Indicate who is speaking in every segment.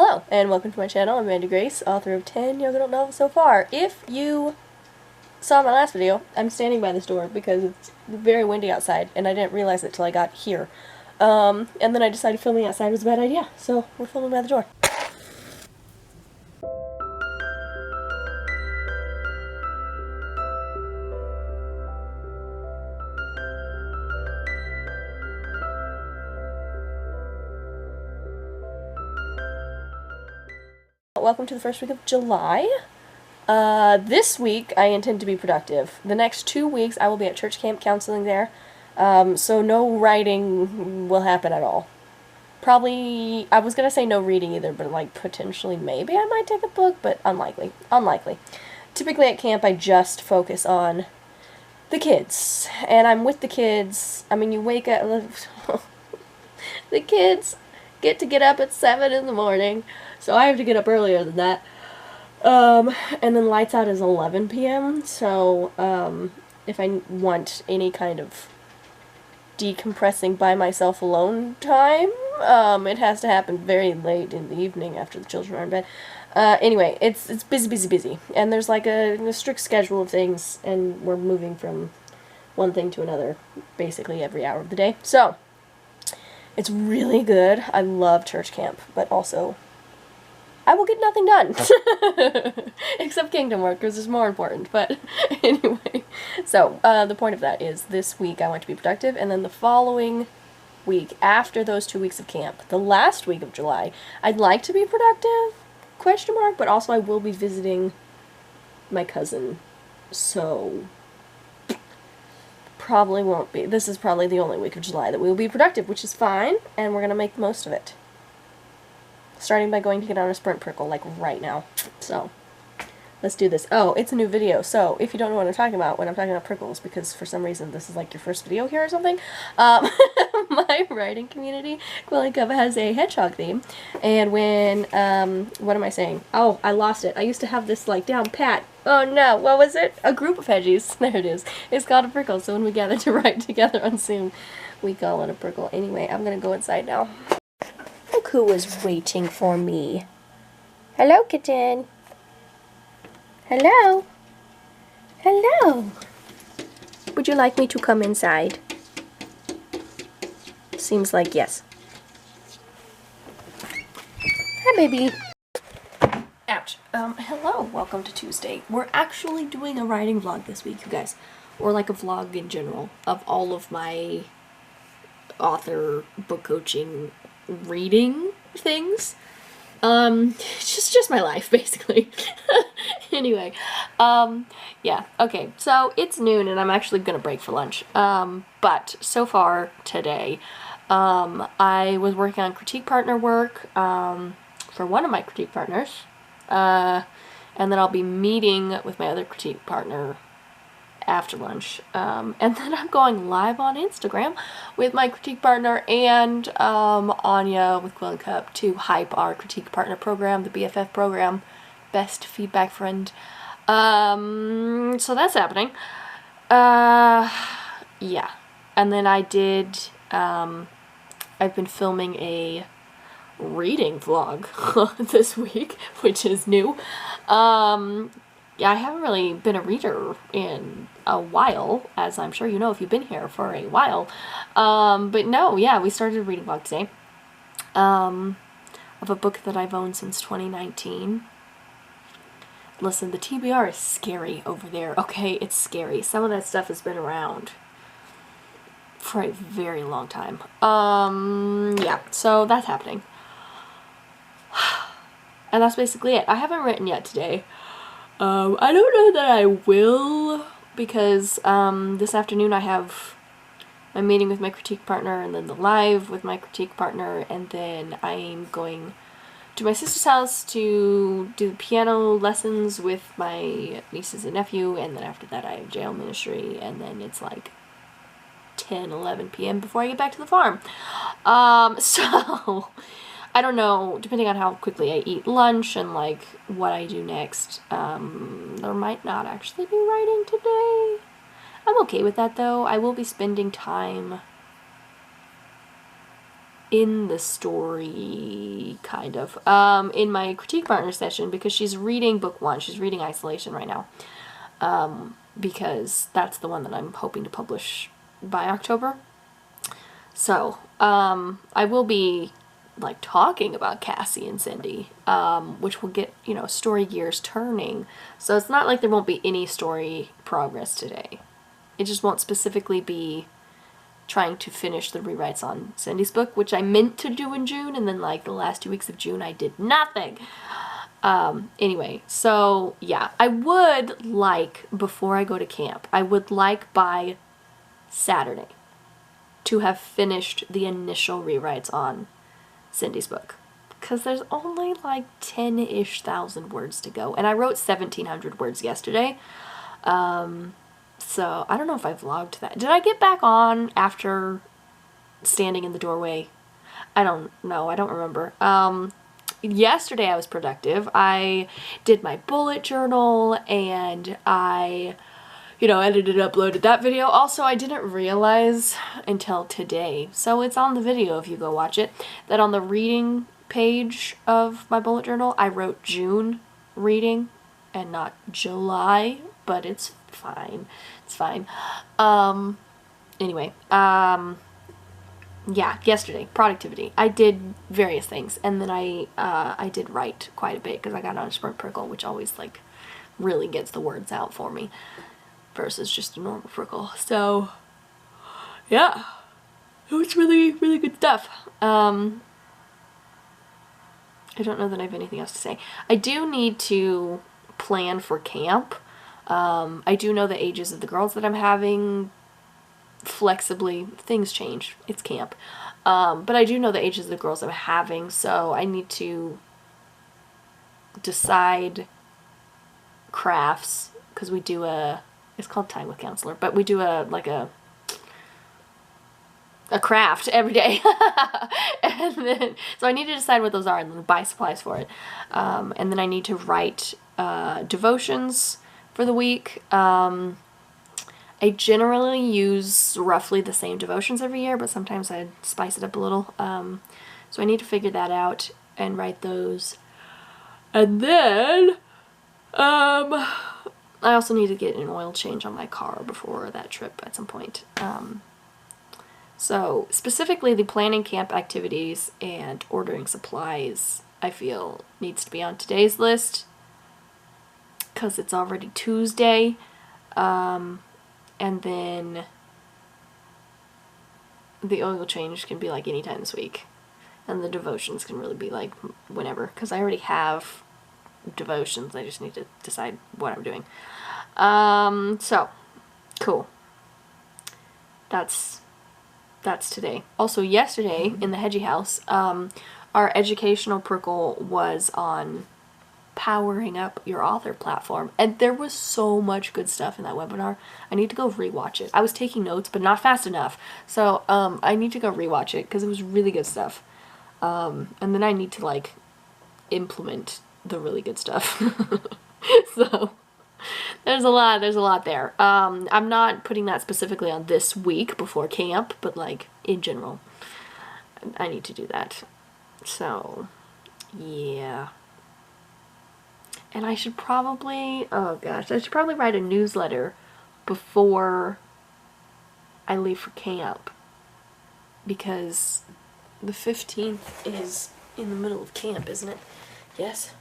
Speaker 1: Hello, and welcome to my channel. I'm Mandi Grace, author of 10 young adult novels so far. If you saw my last video, I'm standing by this door because it's very windy outside, and I didn't realize it till I got here. And then I decided filming outside was a bad idea, so we're filming by the door. Welcome to the first week of July. This week I intend to be productive. The next 2 weeks I will be at church camp counseling there, so no writing will happen at all. Probably, I was gonna say no reading either, but like potentially maybe I might take a book, but unlikely. Typically at camp I just focus on the kids, and I'm with the kids. I mean, you wake up, the kids get up at 7 in the morning, so I have to get up earlier than that. And then lights out is 11 p.m. So, if I want any kind of decompressing by myself alone time, it has to happen very late in the evening after the children are in bed. Anyway, it's busy. And there's like a strict schedule of things, and we're moving from one thing to another basically every hour of the day. So, it's really good. I love church camp, but also I will get nothing done. Except kingdom work, because it's more important. But anyway, so the point of that is this week I want to be productive, and then the following week, after those 2 weeks of camp, the last week of July, I'd like to be productive, question mark, but also I will be visiting my cousin, so probably won't be. This is probably the only week of July that we will be productive, which is fine, and we're going to make the most of it. Starting by going to get on a sprint prickle, like right now. So, let's do this. Oh, it's a new video, so if you don't know what I'm talking about when I'm talking about prickles, because for some reason this is like your first video here or something, my writing community, Quilling Cup, has a hedgehog theme, and when, what am I saying? Oh, I lost it. I used to have this like down pat. Oh no, what was it? A group of hedgies. There it is. It's called a prickle, so when we gather to write together on Zoom, we call it a prickle. Anyway, I'm gonna go inside now. Look who was waiting for me. Hello, kitten. Hello. Hello. Would you like me to come inside? Seems like yes. Hi, baby. Ouch. Hello. Welcome to Tuesday. We're actually doing a writing vlog this week, you guys. Or like a vlog in general of all of my author, book coaching, reading things. It's just my life, basically. Anyway, yeah, okay, so it's noon and I'm actually gonna break for lunch. But so far today, I was working on critique partner work, for one of my critique partners, and then I'll be meeting with my other critique partner after lunch, and then I'm going live on Instagram with my critique partner and Anya with Quilling Cup to hype our critique partner program, the BFF program, Best Feedback Friend. So that's happening. Yeah, and then I did, I've been filming a reading vlog this week, which is new. Yeah, I haven't really been a reader in a while, as I'm sure you know if you've been here for a while. But no, yeah, we started a reading vlog today. Of a book that I've owned since 2019. Listen, the TBR is scary over there. Okay, it's scary. Some of that stuff has been around for a very long time. Yeah, so that's happening. And that's basically it. I haven't written yet today. I don't know that I will, because this afternoon I have a meeting with my critique partner, and then the live with my critique partner, and then I'm going to my sister's house to do piano lessons with my nieces and nephew, and then after that I have jail ministry, and then it's like 10, 11 p.m. before I get back to the farm. So I don't know, depending on how quickly I eat lunch and like what I do next, there might not actually be writing today. I'm okay with that though. I will be spending time in the story, kind of, in my critique partner session, because she's reading book 1. She's reading Isolation right now, because that's the one that I'm hoping to publish by October. So, I will be, like, talking about Cassie and Cindy, which will get, you know, story gears turning. So it's not like there won't be any story progress today. It just won't specifically be trying to finish the rewrites on Cindy's book, which I meant to do in June, and then, like, the last 2 weeks of June I did nothing. Anyway, so, yeah. I would like, before I go to camp, I would like by Saturday to have finished the initial rewrites on Cindy's book. Because there's only, like, 10-ish thousand words to go. And I wrote 1,700 words yesterday. So, I don't know if I vlogged that. Did I get back on after standing in the doorway? I don't know. I don't remember. Yesterday I was productive. I did my bullet journal, and I, you know, edited, uploaded that video. Also, I didn't realize until today, so it's on the video if you go watch it, that on the reading page of my bullet journal, I wrote June reading and not July, but it's fine. It's fine. Anyway, yeah, yesterday, productivity. I did various things, and then I did write quite a bit, because I got on a sprint prickle, which always, like, really gets the words out for me, versus just a normal prickle. So, yeah, it was really, really good stuff. I don't know that I have anything else to say. I do need to plan for camp. I do know the ages of the girls that I'm having flexibly. Things change. It's camp. But I do know the ages of the girls I'm having, so I need to decide crafts, because we do it's called Time with Counselor, but we do a craft every day. And then, so I need to decide what those are and then buy supplies for it. And then I need to write devotions for the week. I generally use roughly the same devotions every year, but sometimes I spice it up a little. So I need to figure that out and write those. And then, I also need to get an oil change on my car before that trip at some point. So specifically the planning camp activities and ordering supplies, I feel, needs to be on today's list, because it's already Tuesday. And then the oil change can be like anytime this week. And the devotions can really be like whenever, because I already have devotions. I just need to decide what I'm doing. So, cool. That's today. Also, yesterday in the Hedgie house, our educational prickle was on powering up your author platform, and there was so much good stuff in that webinar. I need to go rewatch it. I was taking notes, but not fast enough, so I need to go rewatch it, because it was really good stuff. And then I need to, like, implement the really good stuff. So there's a lot there. I'm not putting that specifically on this week before camp, but, like, in general, I need to do that. So, yeah. And I should probably, oh gosh, I should probably write a newsletter before I leave for camp, because the 15th is in the middle of camp, isn't it? Yes.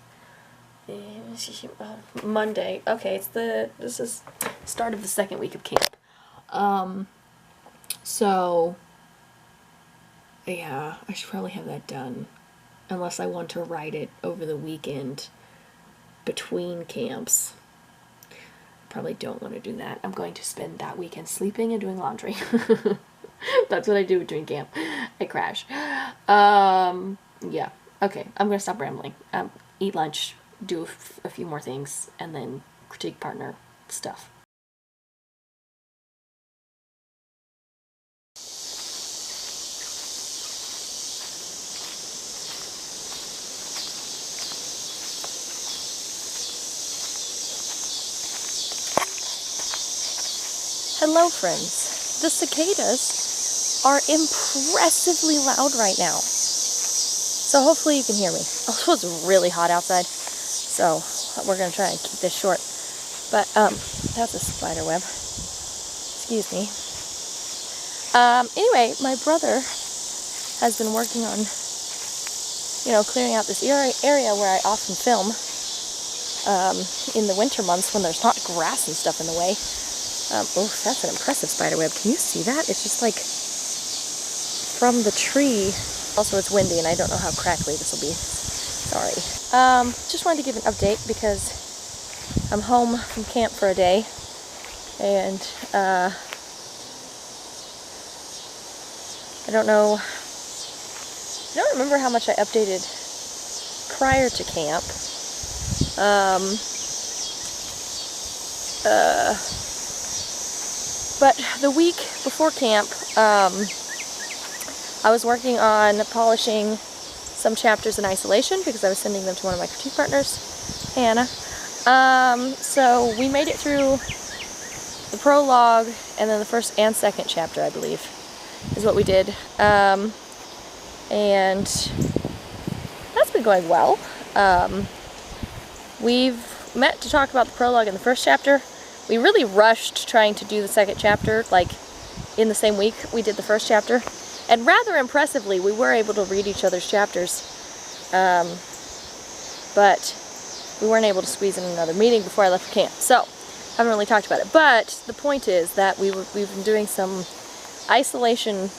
Speaker 1: Monday. Okay, this is start of the second week of camp. So, yeah, I should probably have that done, unless I want to write it over the weekend between camps. Probably don't want to do that. I'm going to spend that weekend sleeping and doing laundry. That's what I do between camp. I crash. Yeah. Okay, I'm gonna stop rambling. Eat lunch, do a few more things, and then critique partner stuff. Hello, friends. The cicadas are impressively loud right now. So hopefully you can hear me. Also, it's really hot outside, so we're going to try and keep this short. But, that's a spider web. Excuse me. Anyway, my brother has been working on, you know, clearing out this area where I often film in the winter months when there's not grass and stuff in the way. Oh, that's an impressive spider web. Can you see that? It's just like from the tree. Also, it's windy and I don't know how crackly this will be. Sorry. Just wanted to give an update because I'm home from camp for a day and I don't remember how much I updated prior to camp. But the week before camp, I was working on polishing some chapters in isolation because I was sending them to one of my critique partners, Hannah. So we made it through the prologue and then the first and second chapter, I believe, is what we did. And that's been going well. We've met to talk about the prologue in the first chapter. We really rushed trying to do the second chapter, like in the same week we did the first chapter. And rather impressively, we were able to read each other's chapters. But we weren't able to squeeze in another meeting before I left for camp. So, haven't really talked about it. But the point is that we've been doing some isolation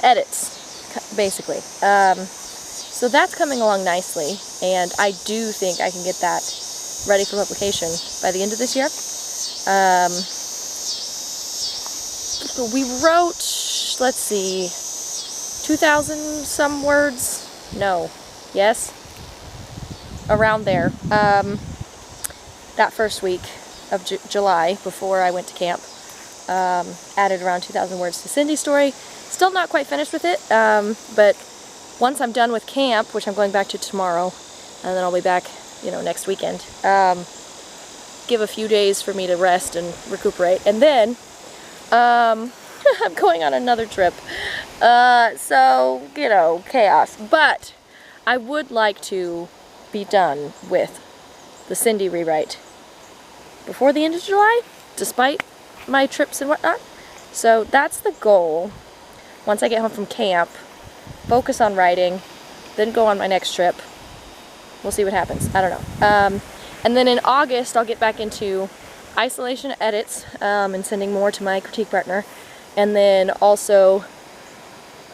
Speaker 1: edits, basically. So that's coming along nicely, and I do think I can get that ready for publication by the end of this year. We wrote, let's see, 2,000 some words? No. Yes? Around there. That first week of July, before I went to camp, added around 2,000 words to Cindy's story. Still not quite finished with it, but once I'm done with camp, which I'm going back to tomorrow, and then I'll be back, you know, next weekend, give a few days for me to rest and recuperate, and then I'm going on another trip, so, you know, chaos. But I would like to be done with the Cindy rewrite before the end of July, despite my trips and whatnot. So that's the goal. Once I get home from camp, focus on writing, then go on my next trip. We'll see what happens. I don't know. And then in August, I'll get back into isolation edits and sending more to my critique partner. And then also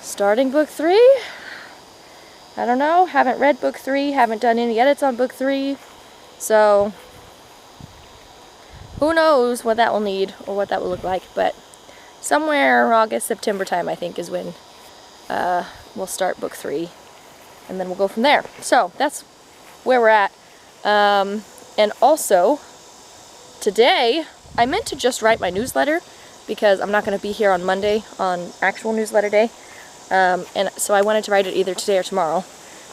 Speaker 1: starting book 3. I don't know. Haven't read book 3. Haven't done any edits on book 3. So who knows what that will need or what that will look like. But somewhere August, September time, I think, is when we'll start book 3. And then we'll go from there. So that's where we're at. And also, today, I meant to just write my newsletter because I'm not going to be here on Monday on actual newsletter day. And so I wanted to write it either today or tomorrow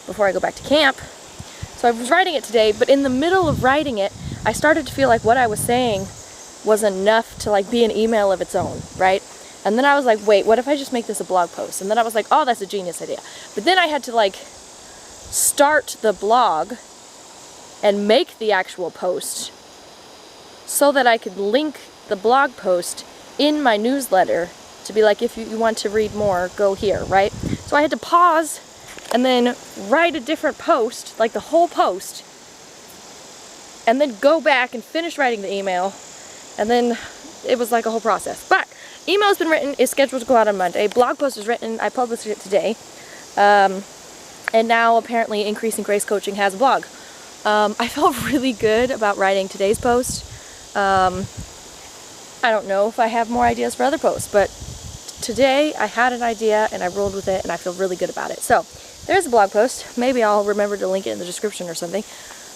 Speaker 1: before I go back to camp. So I was writing it today, but in the middle of writing it, I started to feel like what I was saying was enough to like be an email of its own, right? And then I was like, wait, what if I just make this a blog post? And then I was like, oh, that's a genius idea. But then I had to like start the blog and make the actual post so that I could link the blog post in my newsletter to be like, if you want to read more, go here, right? So I had to pause and then write a different post, like the whole post, and then go back and finish writing the email, and then it was like a whole process. But email's been written, is scheduled to go out on Monday. Blog post is written, I published it today. And now apparently Increasing Grace Coaching has a blog. I felt really good about writing today's post. I don't know if I have more ideas for other posts, but today I had an idea and I rolled with it and I feel really good about it. So there's a blog post. Maybe I'll remember to link it in the description or something.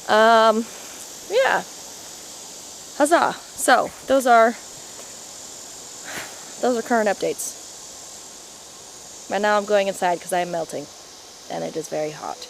Speaker 1: Yeah. Huzzah. So those are current updates. And now I'm going inside because I am melting and it is very hot.